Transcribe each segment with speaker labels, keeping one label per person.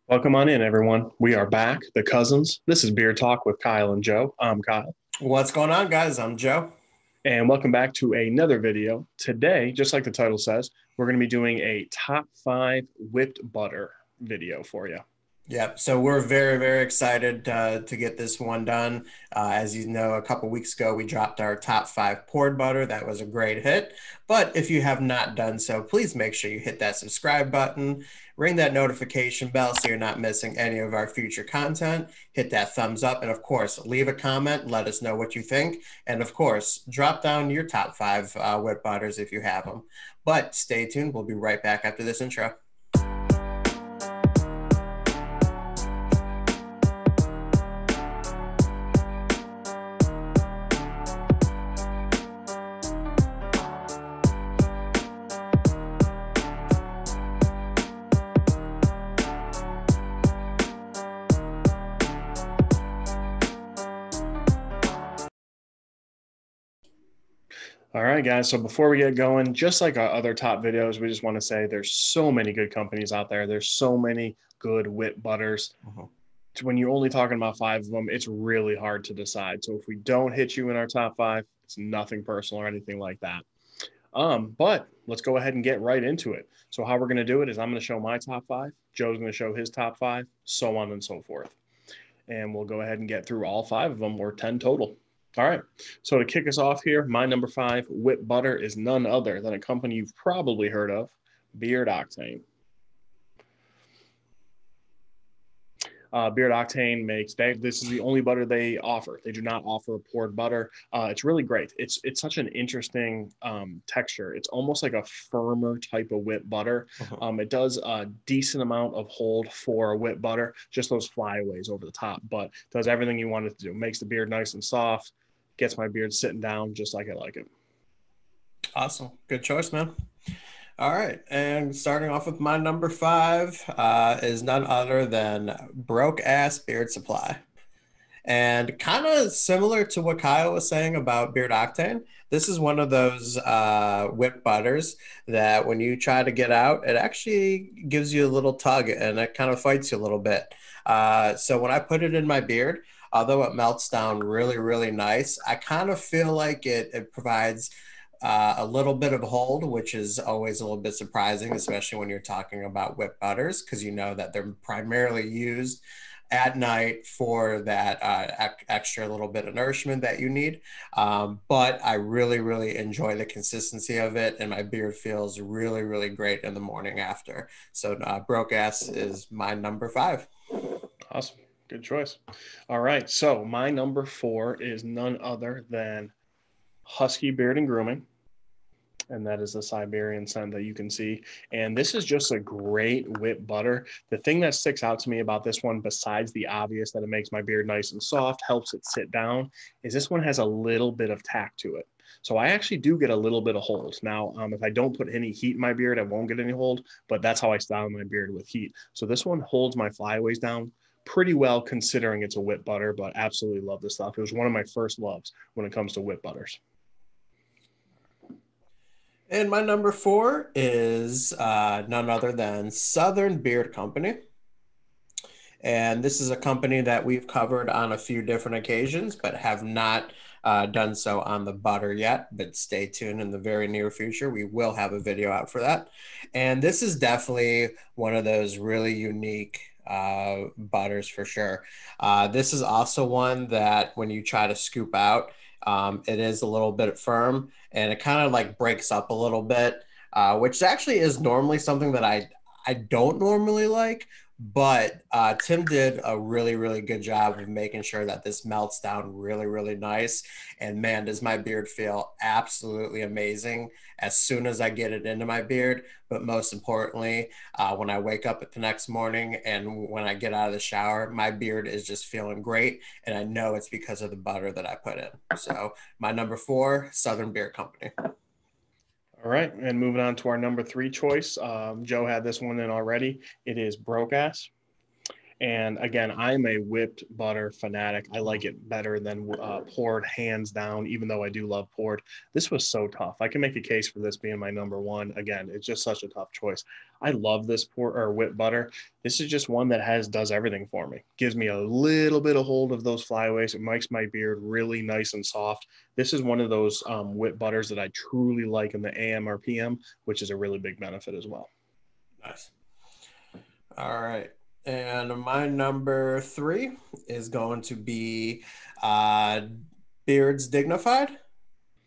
Speaker 1: Welcome on in, everyone. We are back, the cousins. This is Beer Talk with Kyle and Joe. I'm Kyle,
Speaker 2: What's going on, guys? I'm Joe.
Speaker 1: and welcome back to another video. Today, just like the title says, we're going to be doing a top five whipped butter video for you.
Speaker 2: Yep. So we're very excited to get this one done. As you know, a couple weeks ago, we dropped our top five poured butter. That was a great hit. But if you have not done so, please make sure you hit that subscribe button, ring that notification bell so you're not missing any of our future content. Hit that thumbs up, and of course, leave a comment. Let us know what you think. And of course, drop down your top five whipped butters if you have them. But stay tuned. We'll be right back after this intro.
Speaker 1: All right, guys. So before we get going, just like our other top videos, we just want to say there's so many good companies out there. There's so many good whipped butters.
Speaker 2: Mhm.
Speaker 1: When you're only talking about five of them, it's really hard to decide. So if we don't hit you in our top five, it's nothing personal or anything like that. But let's go ahead and get right into it. So how we're going to do it is I'm going to show my top five. Joe's going to show his top five, so on and so forth. And we'll go ahead and get through all five of them, or 10 total. All right. So to kick us off here, my number five whipped butter is none other than a company you've probably heard of, Beard Octane. Beard Octane makes this is the only butter they offer. They do not offer a poured butter. It's really great. It's such an interesting texture. It's almost like a firmer type of whipped butter.
Speaker 2: Mhm.
Speaker 1: It does a decent amount of hold for a whipped butter, just those flyaways over the top, but does everything you want it to do. Makes the beard nice and soft, gets my beard sitting down just like I like it.
Speaker 2: Awesome. Good choice, man. All right. And starting off with my number five is none other than Broke Ass Beard Supply. And kind of similar to what Kyle was saying about Beard Octane, this is one of those whipped butters that when you try to get out, it actually gives you a little tug and it kind of fights you a little bit. So when I put it in my beard, although it melts down really nice, I kind of feel like it provides a little bit of hold, which is always a little bit surprising, especially when you're talking about whipped butters, because you know that they're primarily used at night for that extra little bit of nourishment that you need. But I really enjoy the consistency of it, and my beard feels really great in the morning after. So Broke Ass is my number five.
Speaker 1: Awesome. Good choice. All right. So my number four is none other than Husky Beard and Grooming, and that is the Siberian Scent that you can see. And this is just a great whipped butter. The thing that sticks out to me about this one, besides the obvious that it makes my beard nice and soft, helps it sit down, is this one has a little bit of tack to it. So I actually do get a little bit of hold. Now, if I don't put any heat in my beard, I won't get any hold, but that's how I style my beard with heat. So this one holds my flyaways down pretty well considering it's a whipped butter, but absolutely love this stuff. It was one of my first loves when it comes to whipped butters.
Speaker 2: And my number four is none other than Southern Beard Company. And this is a company that we've covered on a few different occasions, but have not done so on the butter yet. But stay tuned in the very near future. We will have a video out for that. And this is definitely one of those really unique butters for sure. This is also one that when you try to scoop out, it is a little bit firm and it kind of like breaks up a little bit, which actually is normally something that I don't normally like. But Tim did a really good job of making sure that this melts down really nice. And man, does my beard feel absolutely amazing as soon as I get it into my beard. But most importantly, when I wake up the next morning and when I get out of the shower, my beard is just feeling great. And I know it's because of the butter that I put in. So my number four, Southern Beard Company.
Speaker 1: All right, and moving on to our number three choice. Joe had this one in already. It is Broke Ass. And again, I'm a whipped butter fanatic. I like it better than poured, hands down, even though I do love poured. This was so tough. I can make a case for this being my number one. Again, it's just such a tough choice. I love this pour or whipped butter. This is just one that does everything for me. Gives me a little bit of hold of those flyaways. It makes my beard really nice and soft. This is one of those whipped butters that I truly like in the AM or PM, which is a really big benefit as well.
Speaker 2: Nice. All right. And my number 3 is going to be Beards Dignified.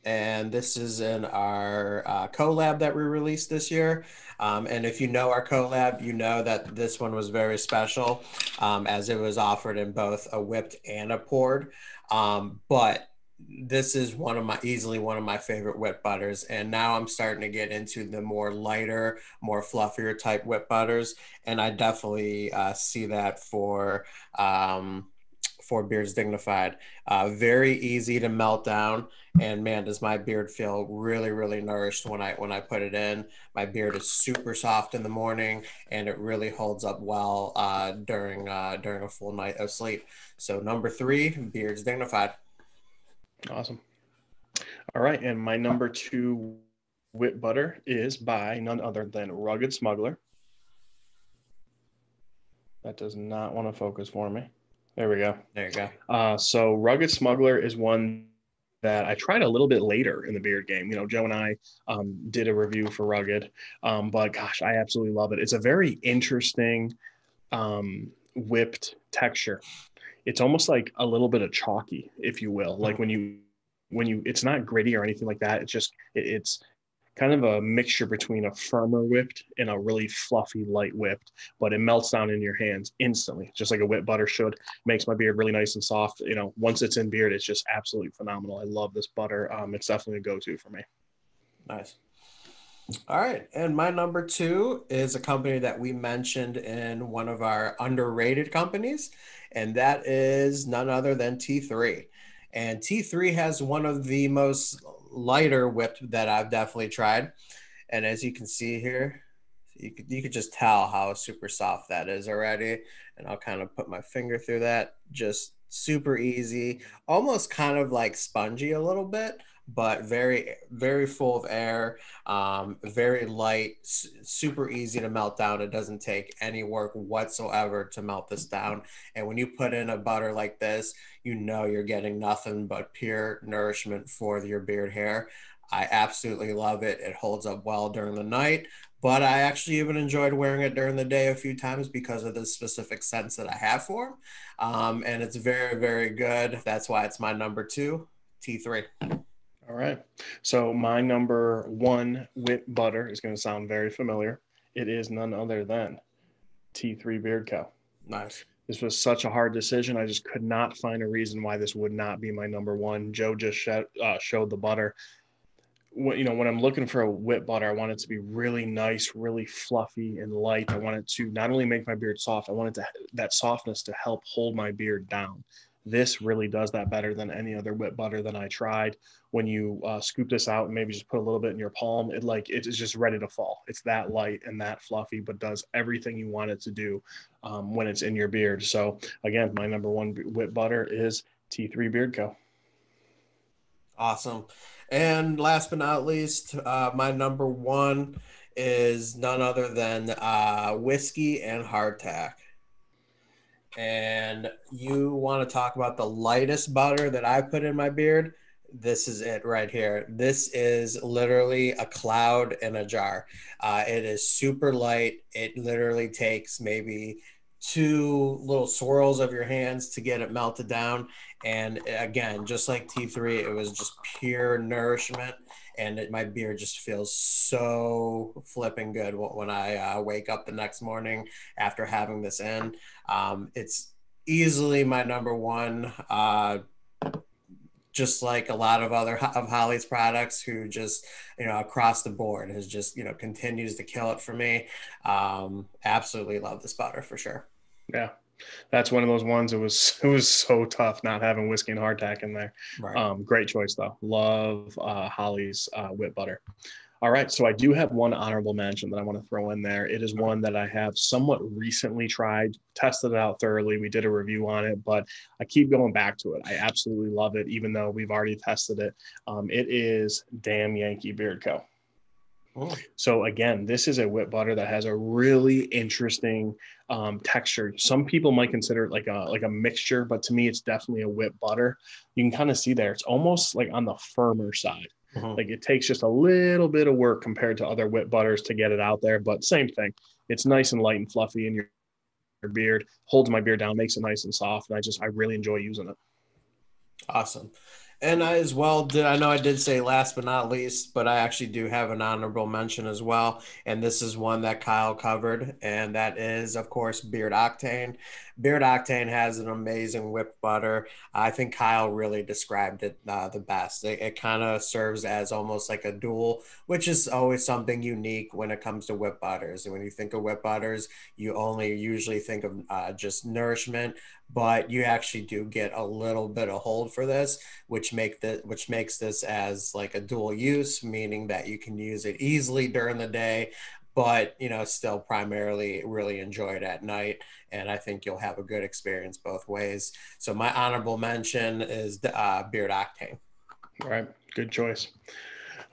Speaker 2: And this is in our collab that we released this year. And if you know our collab, you know that this one was very special, as it was offered in both a whipped and a poured. But this is easily one of my favorite whipped butters. And now I'm starting to get into the more lighter, more fluffier type whipped butters. And I definitely see that for Beards Dignified. Very easy to melt down, and man, does my beard feel really, really nourished when I put it in. My beard is super soft in the morning, and it really holds up well during a full night of sleep. So number 3, Beards Dignified.
Speaker 1: Awesome. All right, and my number 2 whip butter is by none other than Rugged Smuggler. That does not want to focus for me. There we go.
Speaker 2: There you go.
Speaker 1: So Rugged Smuggler is one that I tried a little bit later in the beard game. You know, Joe and I did a review for Rugged, but gosh, I absolutely love it. It's a very interesting whipped texture. It's almost like a little bit of chalky, if you will. Like when you, it's not gritty or anything like that. It's just, it's kind of a mixture between a firmer whipped and a really fluffy light whipped, but it melts down in your hands instantly, just like a whipped butter should. Makes my beard really nice and soft. You know, once it's in beard, it's just absolutely phenomenal. I love this butter. It's definitely a go-to for me.
Speaker 2: Nice. All right, and my number 2 is a company that we mentioned in one of our underrated companies, and that is none other than T3. And T3 has one of the most lighter whipped that I've definitely tried. And as you can see here, you could just tell how super soft that is already. And I'll kind of put my finger through that. Just super easy, almost kind of like spongy a little bit, but very, very full of air, very light, super easy to melt down. It doesn't take any work whatsoever to melt this down. And when you put in a butter like this, you know you're getting nothing but pure nourishment for your beard hair. I absolutely love it. It holds up well during the night, but I actually even enjoyed wearing it during the day a few times because of the specific scents that I have for them. And it's very, very good. That's why it's my number 2, T3.
Speaker 1: All right. So my number 1 whip butter is going to sound very familiar. It is none other than T3 Beard Co.
Speaker 2: Nice.
Speaker 1: This was such a hard decision. I just could not find a reason why this would not be my number 1. Joe just showed the butter. When I'm looking for a whip butter, I want it to be really nice, really fluffy and light. I want it to not only make my beard soft, I want that softness to help hold my beard down. This really does that better than any other whip butter that I tried. When you scoop this out and maybe just put a little bit in your palm, it is just ready to fall. It's that light and that fluffy, but does everything you want it to do when it's in your beard. So again, my number 1 whip butter is T3 Beard Co.
Speaker 2: Awesome. And last but not least, my number 1 is none other than whiskey and hardtack. And you want to talk about the lightest butter that I put in my beard? This is it right here. This is literally a cloud in a jar. It is super light. It literally takes maybe 2 little swirls of your hands to get it melted down. And again, just like T3, it was just pure nourishment. And my beard just feels so flipping good when I wake up the next morning after having this in. It's easily my number 1. Just like a lot of other of Holly's products, who just, across the board has just, continues to kill it for me. Absolutely love this butter for sure.
Speaker 1: Yeah, that's one of those ones. It was so tough not having whiskey and hardtack in there.
Speaker 2: Right.
Speaker 1: Great choice though. Love Holly's whip butter. All right, so I do have one honorable mention that I want to throw in there. It is one that I have somewhat recently tried, tested it out thoroughly. We did a review on it, but I keep going back to it. I absolutely love it, even though we've already tested it. It is Damn Yankee Beard Co.
Speaker 2: Oh.
Speaker 1: So again, this is a whip butter that has a really interesting texture. Some people might consider it like a mixture, but to me, it's definitely a whip butter. You can kind of see there; it's almost like on the firmer side.
Speaker 2: Mhm.
Speaker 1: Like it takes just a little bit of work compared to other whip butters to get it out there, but same thing. It's nice and light and fluffy in your beard. Holds my beard down, makes it nice and soft, and I really enjoy using it.
Speaker 2: Awesome. And I as well did, I know I did say last but not least, but I actually do have an honorable mention as well. And this is one that Kyle covered, and that is, of course, Beard Octane. Beard Octane has an amazing whip butter. I think Kyle really described it the best. It kind of serves as almost like a dual, which is always something unique when it comes to whip butters. And when you think of whip butters, you only usually think of just nourishment, but you actually do get a little bit of hold for this, which makes this as like a dual use, meaning that you can use it easily during the day, but still primarily really enjoy it at night. And I think you'll have a good experience both ways. So my honorable mention is Beard Octane.
Speaker 1: All right, good choice.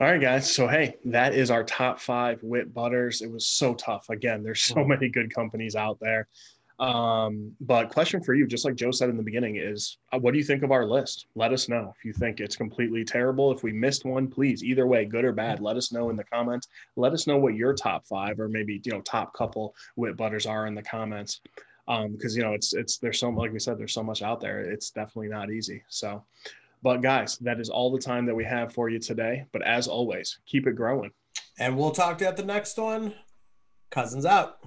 Speaker 1: All right, guys. So, hey, that is our top 5 whip butters. It was so tough. Again, there's so many good companies out there. But question for you, just like Joe said in the beginning, is what do you think of our list? Let us know if you think it's completely terrible. If we missed one, please, either way, good or bad, let us know in the comments. Let us know what your top 5 or maybe top couple whip butters are in the comments. Because it's there's so, like we said, there's so much out there. It's definitely not easy. So, but guys, that is all the time that we have for you today. But as always, keep it growing.
Speaker 2: And we'll talk to you at the next one. Cousins out.